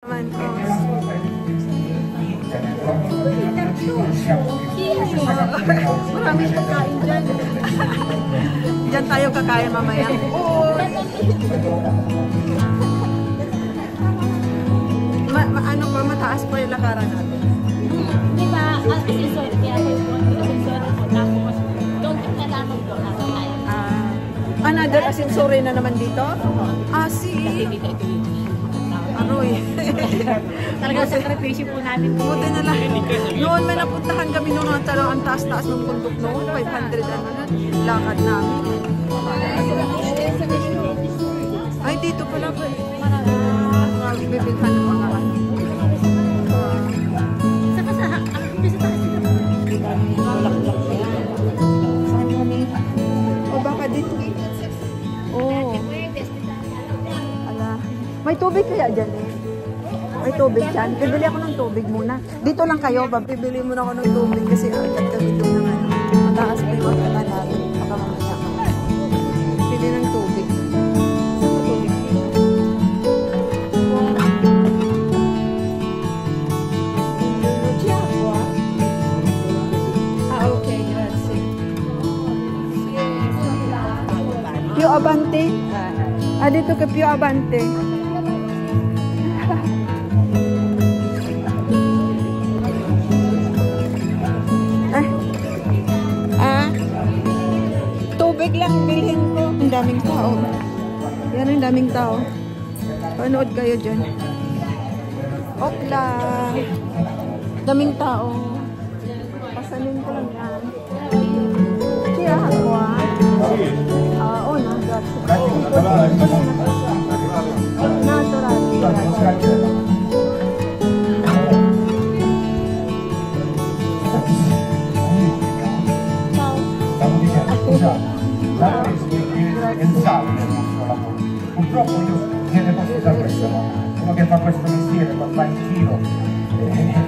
Maraming pagkain dyan. Diyan tayo kakain mamaya. Ano pa, mataas pa yung lakaran natin. Di ba, ang asesor, kaya asesor po, tapos doon na lamang po nasa tayo. Another asensore na naman dito? Si... Aroy. Talagang sakripisyo po namin. Buti na lang. Noon may napuntahan kami noon ang talagang ang taas-taas ng bundok noon. 500 ano na. Lakad namin. Ay, dito pala. Marami bibilhan ng mga ano. Saka sa taas sila. O baka dito. Oh. Ala. May tubig kaya dyan eh? May tubig dyan? Bibili ako ng tubig muna. Dito lang kayo, bibili muna ako ng tubig kasi agad kami doon naman. Mataas pa yung magkata natin. Baka mamaya ka. Bili ng tubig. Okay, grazie. Più avanti? Dito ka più avanti. Tubig lang bilhin ko. Ang daming tao. Yan ang daming tao. Panood kayo dyan. Opla. Daming tao. Pasanin ko lang yan. Siya ako oo na. Natural. Purtroppo io viene da questo, uno che fa questo mestiere, fa in giro,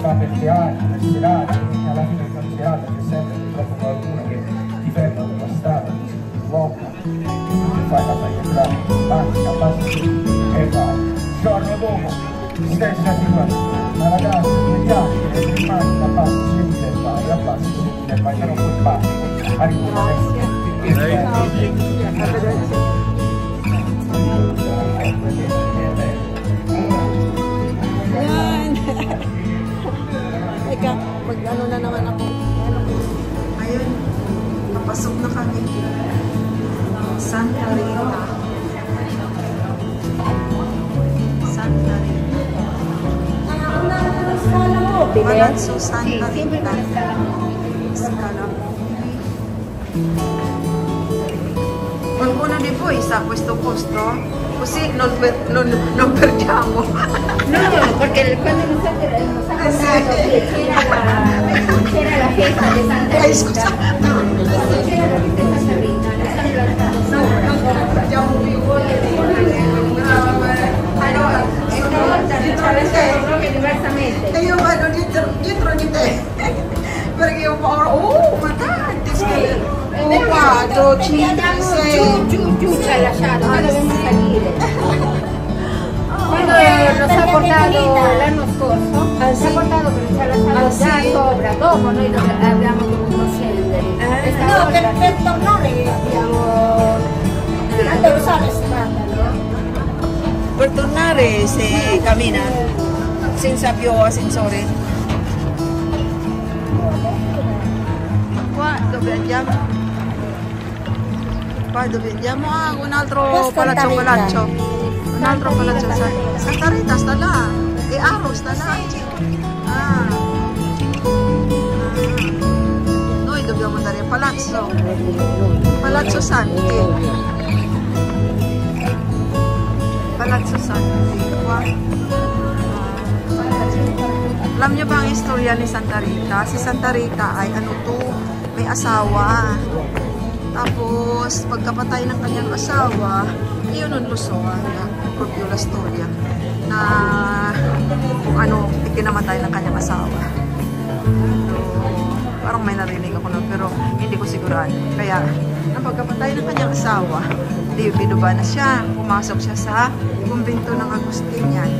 fa per teatri, per serate, alla fine di una serata c'è sempre purtroppo qualcuno che ti ferma sulla strada, ti blocca, fai la tagliagrafia, banca, passi e vai. Giorno dopo, stessa situazione, la ragazza di piace, rimane da passi, scende e vai, da passi, scende e vai, però poi passi, arriva Yan. Teka, mag-ano na naman ako. Ayun, napasok na kami. Santa Rita. Santa Rita. Palazzo Santa Rita. Scala. Qualcuno di voi sa questo posto? Così non perdiamo. No, perché quando non c'era la festa di Santa Rita. Scusa. C'era la festa di Santa Rita. Non perdiamo più. Allora, proprio diversamente. E io vado dietro di te. Perché ho paura. Ma tanti schede. 4, 5, 6. Giù ci ha lasciato, noi dobbiamo salire. Quando nos ha portato l'anno scorso, ci ha portato perché ci ha lasciato già sopra, dopo noi abbiamo dovuto scendere. No, per tornare abbiamo... Dove sono strada, no? Per tornare si cammina senza più ascensori. Qua dove andiamo? Qua dove andiamo? Un altro palazzo. Un altro palazzo. Santa Rita sta là. E Aro sta là. Noi dobbiamo andare al palazzo. Palazzo Santi. Palazzo Santi. Qua. Alam niyo ba ang istorya ni Santa Rita? Si Santa Rita ay may asawa. Tapos, pagkapatay ng kanyang asawa, yun ang lusoan na proprio la storia na kung ano ikinamatay ng kanyang asawa. So, parang may narinig ako na pero hindi ko sigurado. Kaya, ang pagkapatay ng kanyang asawa, binuba na siya. Pumasok siya sa kumbento ng Agustinian.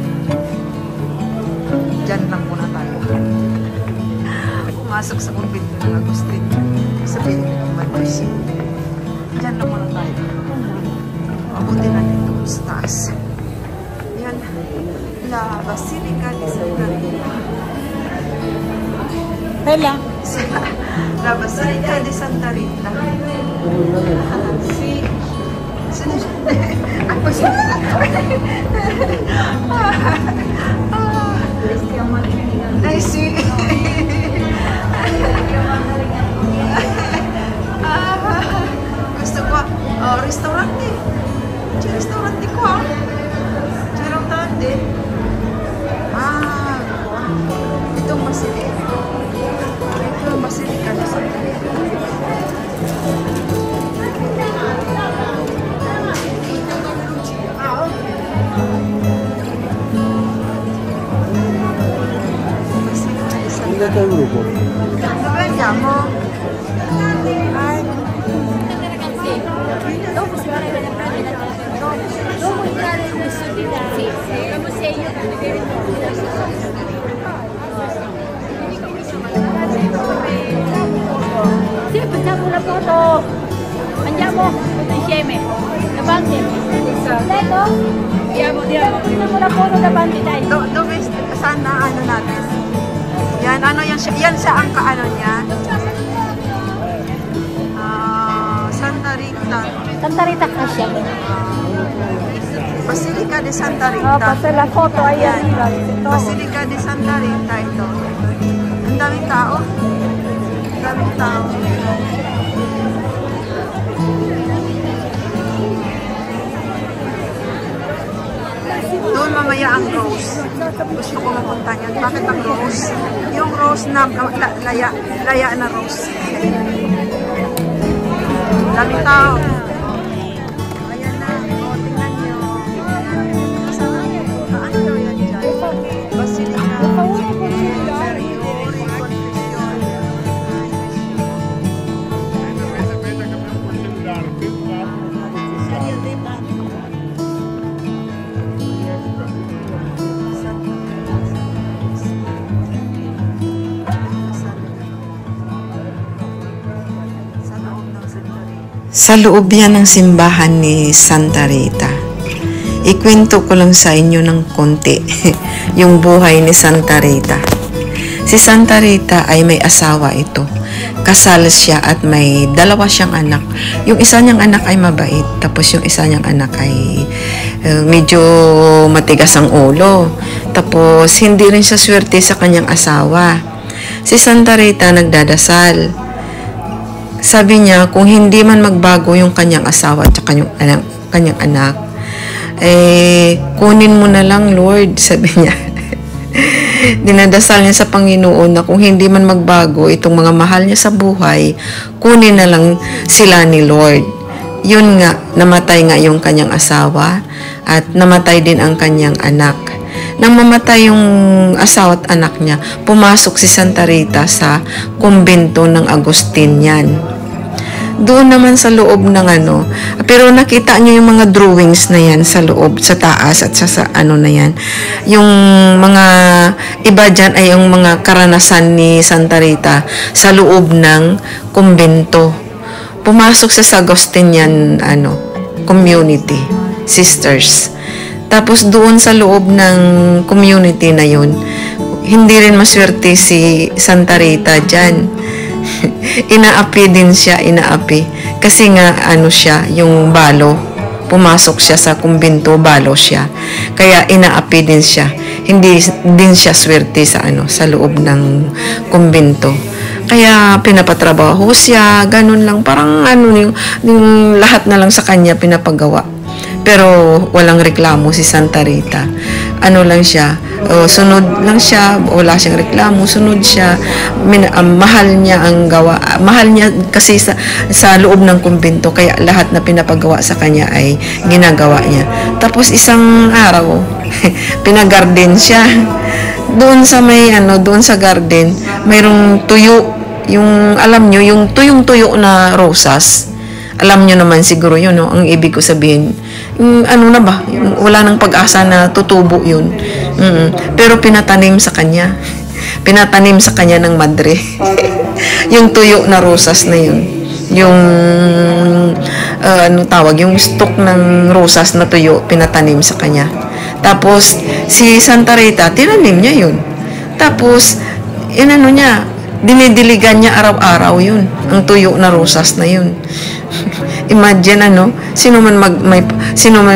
pumasok sa kumbento ng Agustin. Sabihin ko naman, kasi dyan lang muna tayo. Mabuti na dito sa taas. Yan, La Basilica de Santa Rita. Hela. La Basilica de Santa Rita. Sino siya? Ako siya. Ay, si. Gusto ko, restaurante. Restaurante ko, restaurante. Itong Basilica. Itong Basilica na sa dove andiamo? Dopo entrare in questo di là, come se io sì, facciamo una foto, andiamo tutti insieme, davanti. Prego? Facciamo una foto davanti, dai. Dove, saan na ano natin? Yan, ano yan siya? Yan siya ang kaano niya? Santa Rita. Santa Rita Cascia. Basilica de Santa Rita. Oh, pasó la foto ahí arriba. Basilica de Santa Rita ito. Ang daming tao. Ang daming tao. Doon mamaya ang rose. Gusto ko mapunta niyan. Bakit ang rose? Yung rose na laya na rose. Daming tao. Ayan na. O, tingnan nyo. Ano daw yan dyan? Basilica. Inferiore Confession. Sa loob yan ng simbahan ni Santa Rita. Ikwento ko lang sa inyo ng konti yung buhay ni Santa Rita. Si Santa Rita ay may asawa ito. Kasal siya at may dalawa siyang anak. Yung isa niyang anak ay mabait. Tapos yung isa niyang anak ay medyo matigas ang ulo. Tapos hindi rin siya swerte sa kanyang asawa. Si Santa Rita nagdadasal. Sabi niya, kung hindi man magbago yung kanyang asawa at kanyang anak, kunin mo na lang, Lord, sabi niya. Dinadasal niya sa Panginoon na kung hindi man magbago itong mga mahal niya sa buhay, kunin na lang sila ni Lord. Yun nga, namatay nga yung kanyang asawa at namatay din ang kanyang anak. Nang mamatay yung asawa at anak niya, pumasok si Santa Rita sa kumbento ng Agustinian. Doon naman sa loob ng pero nakita niyo yung mga drawings na yan sa loob, sa taas at sa ano na yan. Yung mga iba dyan ay yung mga karanasan ni Santa Rita sa loob ng kumbento. Pumasok sa Agustinian community, sisters. Tapos doon sa loob ng community na yun, hindi rin maswerte si Santa Rita dyan. Inaapi din siya, inaapi. Kasi nga, siya, yung balo. Pumasok siya sa kumbento, balo siya. Kaya inaapi din siya. Hindi din siya swerte sa sa loob ng kumbento. Kaya pinapatrabaho siya, ganun lang. Parang yung lahat na lang sa kanya pinapagawa. Pero walang reklamo si Santa Rita. Lang siya, sunod lang siya, wala siyang reklamo, sunod siya. Mahal niya ang gawa. Mahal niya kasi sa loob ng kumbento, kaya lahat na pinapagawa sa kanya ay ginagawa niya. Tapos isang araw, pinagarden siya. Doon sa doon sa garden, mayroong tuyo. Yung, alam nyo, yung tuyong-tuyo na rosas. Alam nyo naman siguro yun, no? Ang ibig ko sabihin, na ba? Wala nang pag-asa na tutubo yun. Pero pinatanim sa kanya. pinatanim sa kanya ng madre. Yung tuyo na rosas na yun. Yung, ano tawag, yung stock ng rosas na tuyo, pinatanim sa kanya. Tapos, si Santa Rita, tinanim niya yun. Tapos, inano niya, dinidiligan niya araw-araw yun. Ang tuyo na rosas na yun. Imagine sino man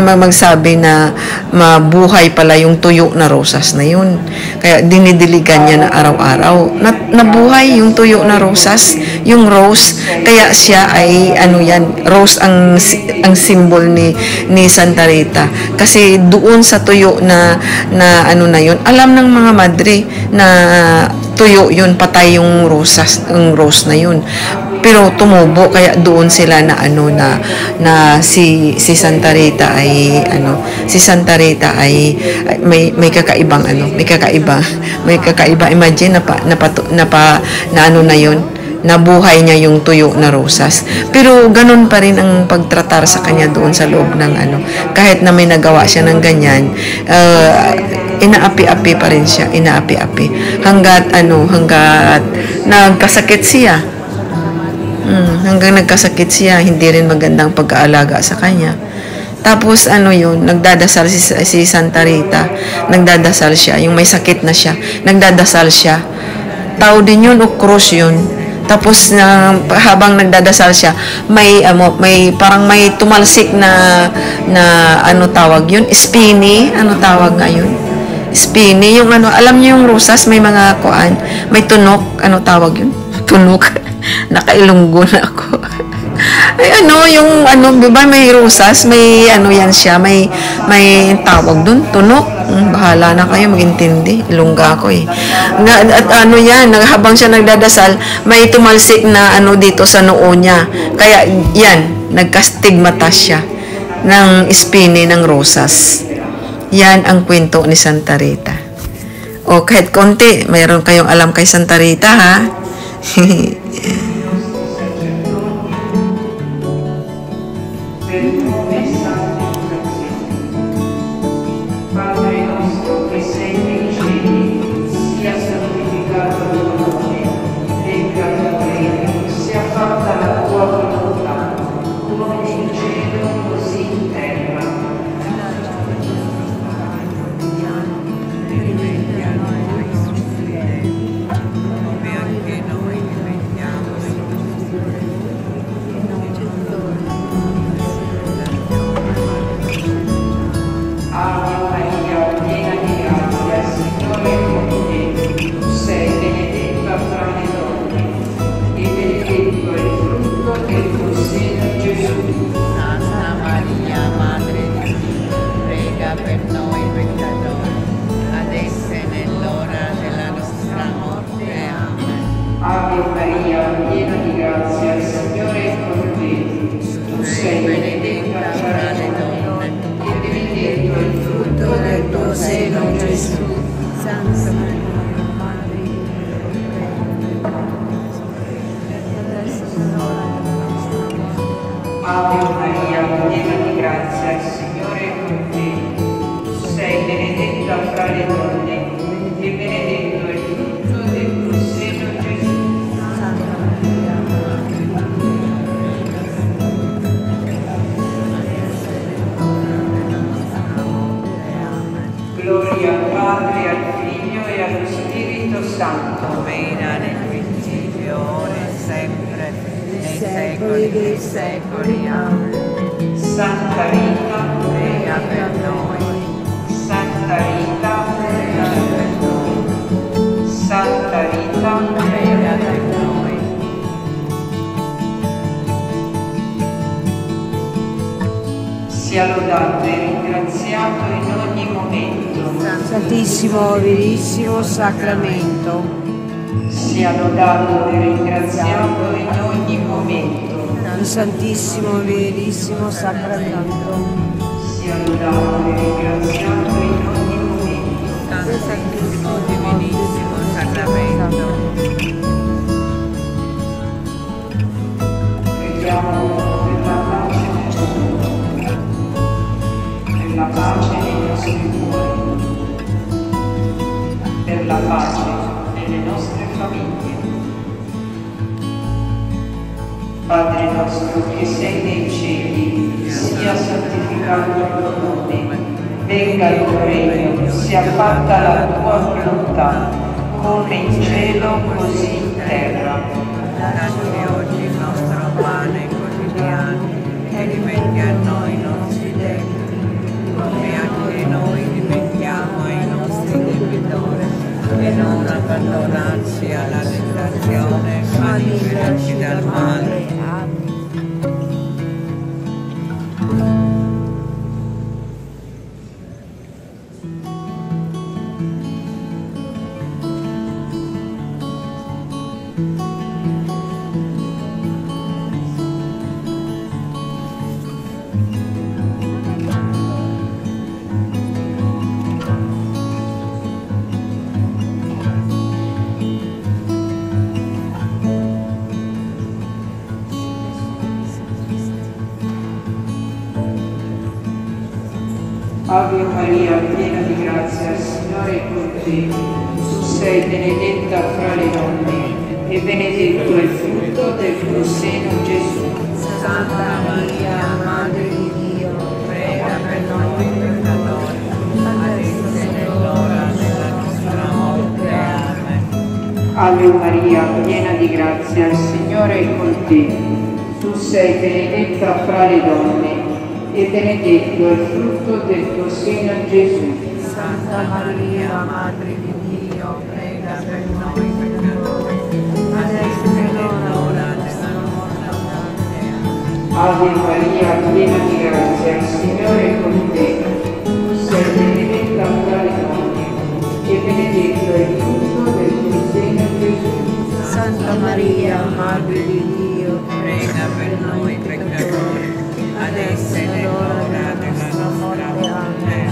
magsabi na mabuhay pala yung tuyo na rosas na yun. Kaya dinidiligan niya na araw-araw. Nabuhay yung tuyo na rosas, yung rose. Kaya siya ay rose ang symbol ni Santa Rita. Kasi doon sa tuyo na yun, alam ng mga madre na tuyo yun, patay yung rose na yun. Pero tumubo, kaya doon sila na si Santa Rita ay may kakaibang may kakaiba. Imagine na yun, nabuhay niya yung tuyo na rosas. Pero ganun pa rin ang pagtratar sa kanya doon sa loob ng kahit na may nagawa siya ng ganyan, inaapi-api pa rin siya, hanggat nagkasakit siya. Hanggang nagkasakit siya, hindi rin magandang pag-aalaga sa kanya. Tapos nagdadasal si Santa Rita, nagdadasal siya, yung may sakit na siya, nagdadasal siya. Tao din yun o cross yun. Tapos habang nagdadasal siya, may parang may tumalsik na tawag yun, spiny, tawag nga yun? Spiny, yung alam niyo yung rosas, may mga may tunok, tawag yun? Tunok. Nakailunggo na ako. Ay, diba may rosas, may yan siya, may tawag dun, tunok. Bahala na kayo magintindi, ilungga ako habang siya nagdadasal, may tumalsik na dito sa noo niya. Kaya yan, nagkastigmata siya ng spiny ng rosas. Yan ang kwento ni Santa Rita. O kahit konti, mayroon kayong alam kay Santa Rita, ha? Padre nostro che sei nei cieli, sia santificato il tuo nome, venga il tuo regno, sia fatta la tua volontà, come in cielo così in terra. Ave Maria, piena di grazia, il Signore è con te. Tu sei benedetta fra le donne, e benedetto il frutto del tuo seno, Gesù. Santa Maria, Madre di Dio, Ave Maria, piena di grazia, il Signore è con te. Tu sei benedetta fra le donne, e benedetto il frutto del tuo seno, Gesù. Gloria al Padre, al Figlio e allo Spirito Santo. Come era nel principio, ora e sempre, nei secoli dei secoli. Amen. Santa Rita, Prega per noi. Santa Rita, Prega per noi. Santa Rita, Prega per noi. sia lodato e ringraziato in ogni momento. Santissimo Verissimo Sacramento, Sia lodato e ringraziato in ogni momento. il Santissimo Verissimo Sacramento, Sia lodato e ringraziato in ogni momento. Santo Santissimo Divinissimo Sacramento. Preghiamo per la pace del mondo, per la pace nei nostri cuori, per la pace nel nelle nostre famiglie. Padre nostro che sei nei cieli, sia santificato il tuo nome, venga il tuo regno, sia fatta la tua volontà, come in cielo così in terra. Dacci oggi il nostro pane quotidiano e rimetti a noi i nostri debiti, come anche noi rimettiamo ai nostri debitori, e non abbandonarci alla tentazione, ma liberarci dal male. Ave Maria, piena di grazia, il Signore è con te. Tu sei benedetta fra le donne e benedetto è il frutto del tuo seno, Gesù. Santa Maria, Madre di Dio, prega per noi peccatori, adesso e nell'ora della nostra morte. Amen. Ave Maria, piena di grazia, il Signore è con te. Tu sei benedetta fra le donne e benedetto è il frutto del tuo seno, Gesù. Santa Maria, Madre di Dio, prega per noi peccatori, adesso e nell'ora della nostra morte. Amen. Ave Maria, piena di grazia, il Signore è con te. Tu sei benedetta fra le donne e benedetto è il frutto del tuo seno, Gesù. Santa Maria, Madre di Dio, Prega per noi peccatori, adesso e nell'ora della nostra morte. Amen.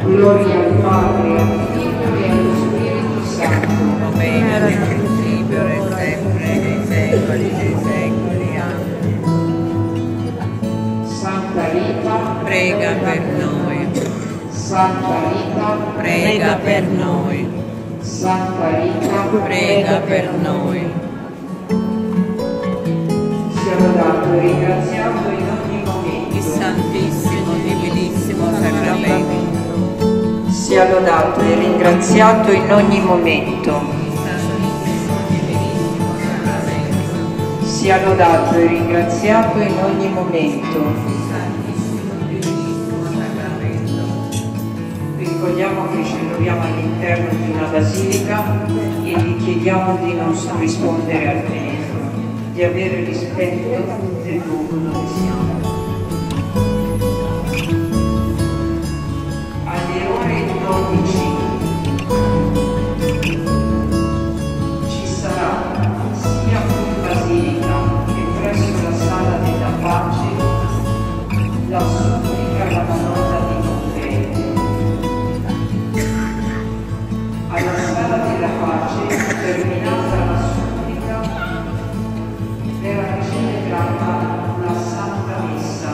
Gloria al Padre, al Figlio e allo Spirito Santo. Come era nel principio e sempre nei secoli dei secoli. Amen. Santa Rita, Prega per noi, Santa Rita, prega per noi, Santa Rita, prega per noi. sia lodato e ringraziato in ogni momento. Il Santissimo Divinissimo Sacramento, Sia lodato e ringraziato in ogni momento. Santissimo Divinissimo Sacramento, Sia lodato e ringraziato in ogni momento. Santissimo Divinissimo Sacramento. Ricordiamo che ci troviamo all'interno di una basilica e vi chiediamo di non rispondere al telefono, di avere rispetto del luogo dove siamo. Alle ore 12 ci sarà sia qui in basilica che presso la sala della pace la supplica alla Madonna di Monte. Alla sala della pace, terminata la supplica, verrà celebrata la Santa Messa.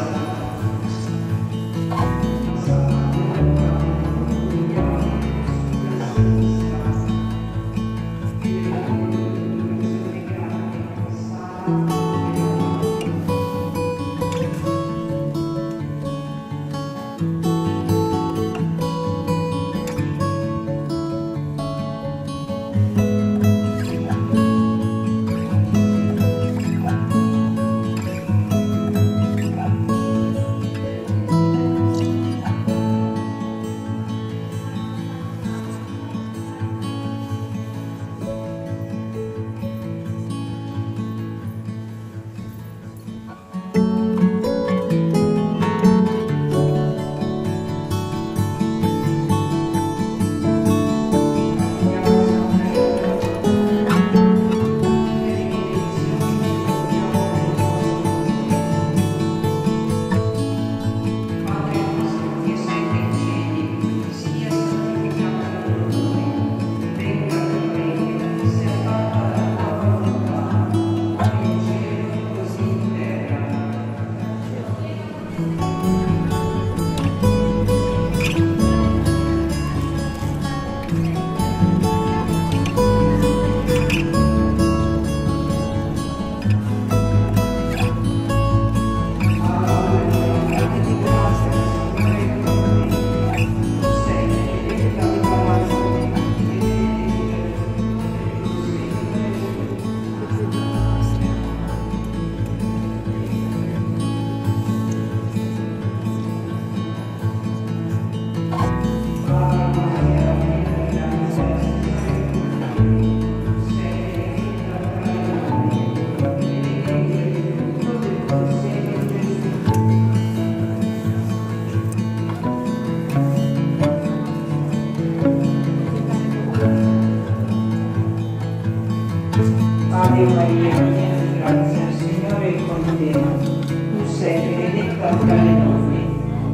Ave Maria, piena di grazia, il Signore è con te. Tu sei benedetta tra le donne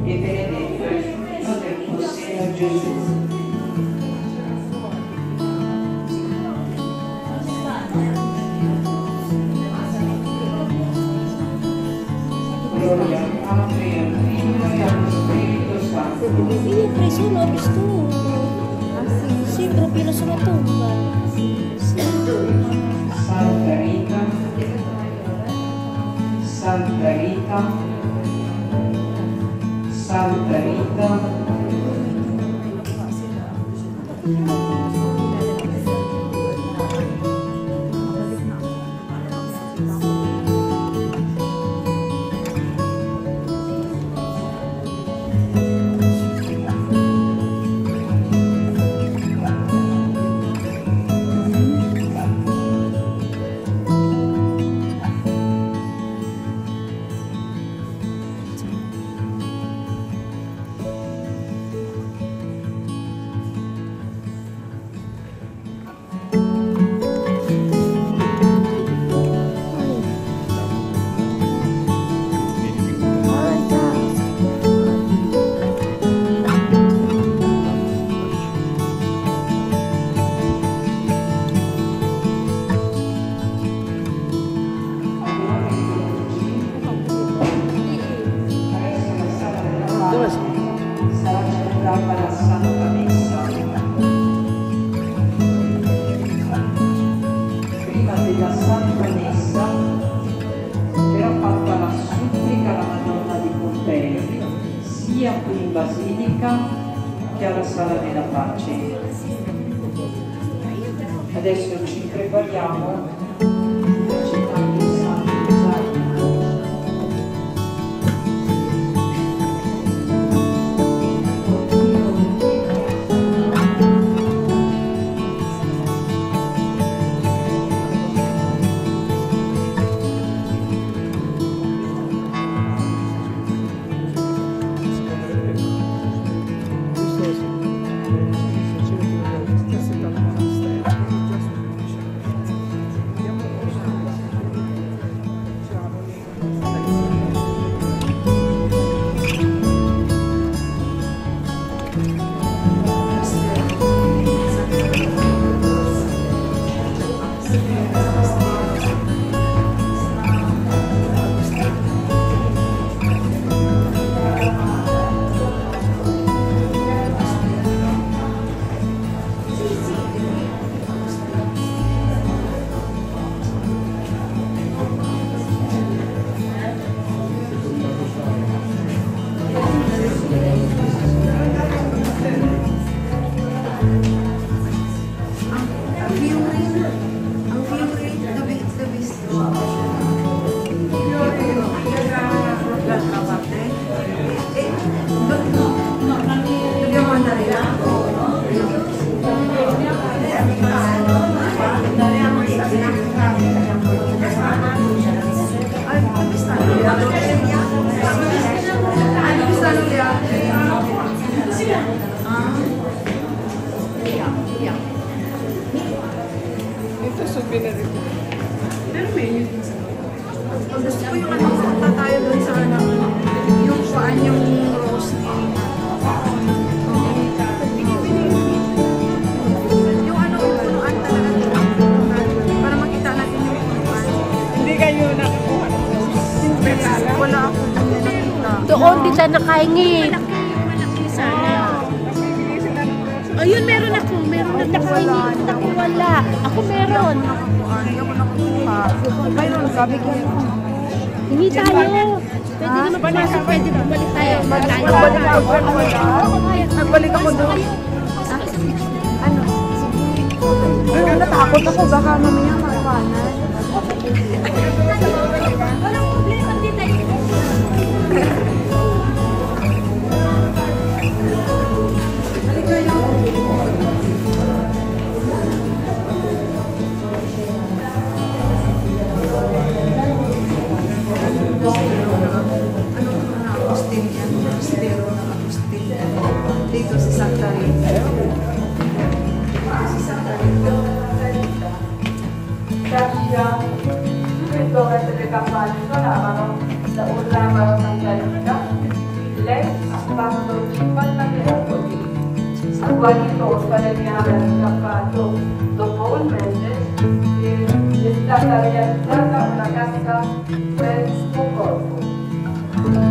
e benedetto è il frutto del tuo seno, Gesù. Gloria al Padre, al Figlio e allo Spirito Santo. Io ho preso uno, ho visto uno. Sì, proprio sulla tomba. Santa Rita, Santa Rita, Santa Rita. Sarà celebrata la Santa Messa. Prima della Santa Messa verrà fatta la supplica alla Madonna di Pompei, sia qui in Basilica che alla Sala della Pace. Adesso ci prepariamo recitando il Santo Rosario. Gusto ko yung ano, punta tayo dun sa ano, yung paan yung roast. Yung ano, punuan talaga. Para makita natin yung punuan. Hindi kayo nakakuha. Wala ako nakita. Doon, di tayo nakahingi. Malaki sana. Ayun, meron ako. Meron na nakahingi. Ako wala. Ako meron. Hindi ako nakakuha. Mayroon ka, bigyan ko. Hingi tayo. Pwede naman pumasok. Pwede bumalik tayo. Nagbalik ako doon. Ano? Sige. Natakot ako. Baka mamaya makawanan. Walang problema. Hindi tayo. Dito si Santa Rita. Si Santa Cascia, subito mentre le campane suonavano, urlavano Santa Rita, lei ha fatto 50 miracoli, ha guarito Spallegname all'incappato dopo un mese e è stata realizzata una casa per suo corpo.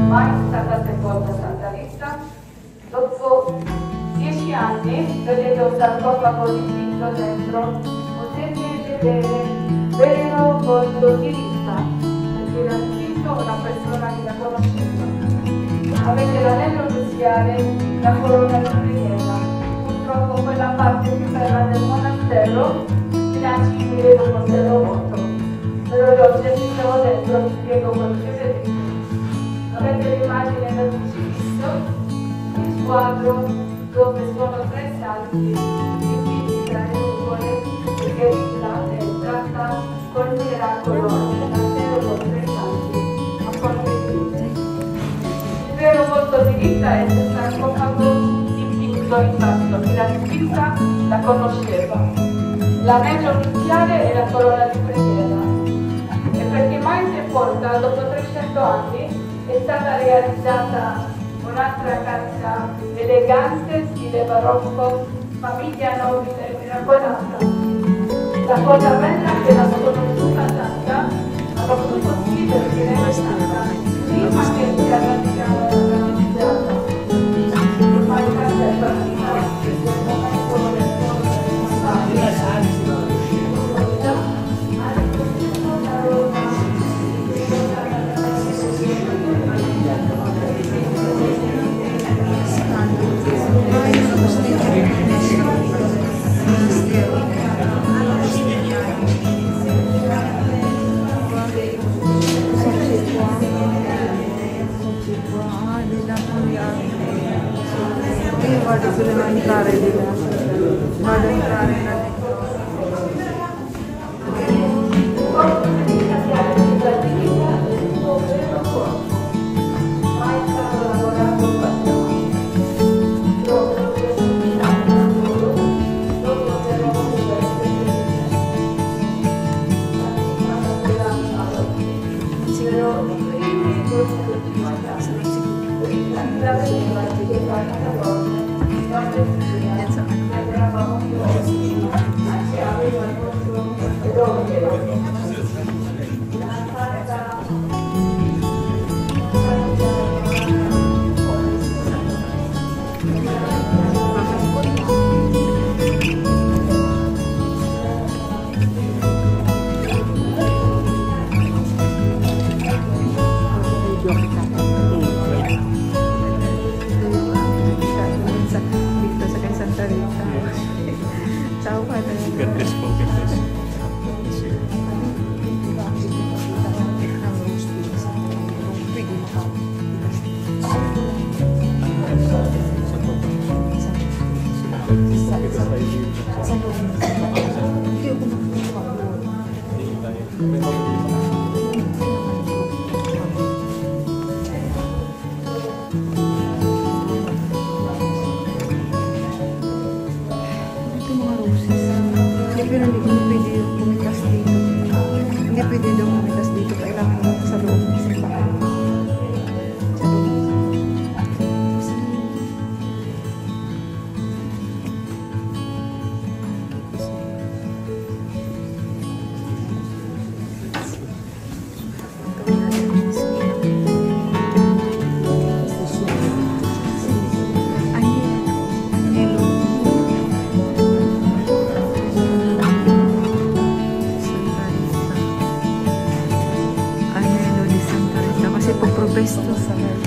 Mai è stata sepolta Santa Rita. Dopo 10 anni, vedendo un sarcofago dipinto dentro, potete vedere vero volto di Rita, perché era scritto una persona che la conosceva. Avete l'anello nuziale, la corona di preghiera. Purtroppo quella parte più bella del monastero inaccessibile non conservo molto. Però io se ci stavo dentro vi spiego quello che vedete. Avete l'immagine del crocifisso, il quadro dove sono 3 santi dipinti tra le nuvole, perché Rita è entrata col miracolo nell'intero con 3 santi a forte di luce. Il vero volto di Rita è il sarcofago dipinto in basso, che la dipinta la conosceva. L'anello nuziale e la corona di preghiera. E perché mai sepolta, dopo 300 anni, è stata realizzata un'altra casa elegante, stile barocco, famiglia nobile e miracolata. La cosa bella è che l'hanno conosciuta tanta, hanno potuto scrivere che lei è stata prima che sia realizzata. Ormai il castello è Guarda se devo entrare di là. Vado a entrare in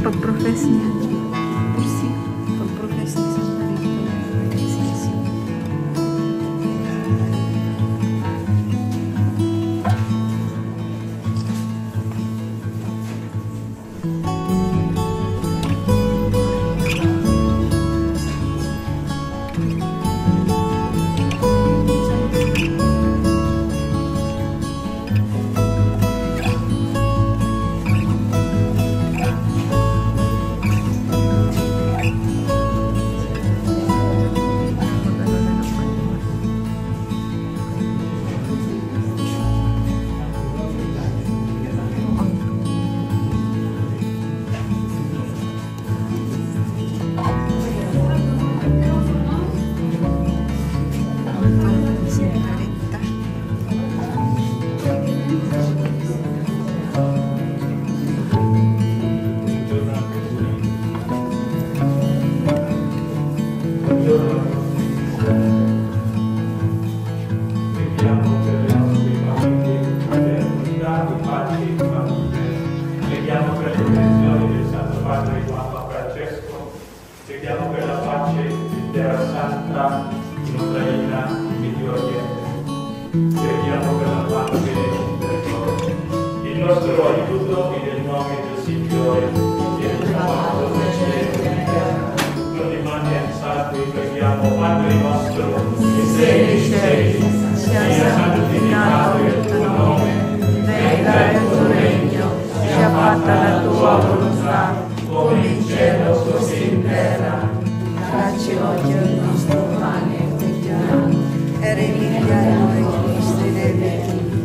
pag-profess niya. Kursi. Pag-profess ni Santa Rita. preghiamo per la pace del mondo. Il nostro aiuto è nel nome del Signore, che ha fatto il cielo e la terra. Con le mani alzate preghiamo, Padre nostro, che sei nei cieli, sia santificato il tuo nome, venga il tuo regno, sia fatta la tua volontà, come in cielo così in terra. Dacci oggi il nostro pane quotidiano e rimedia ai nostri debiti,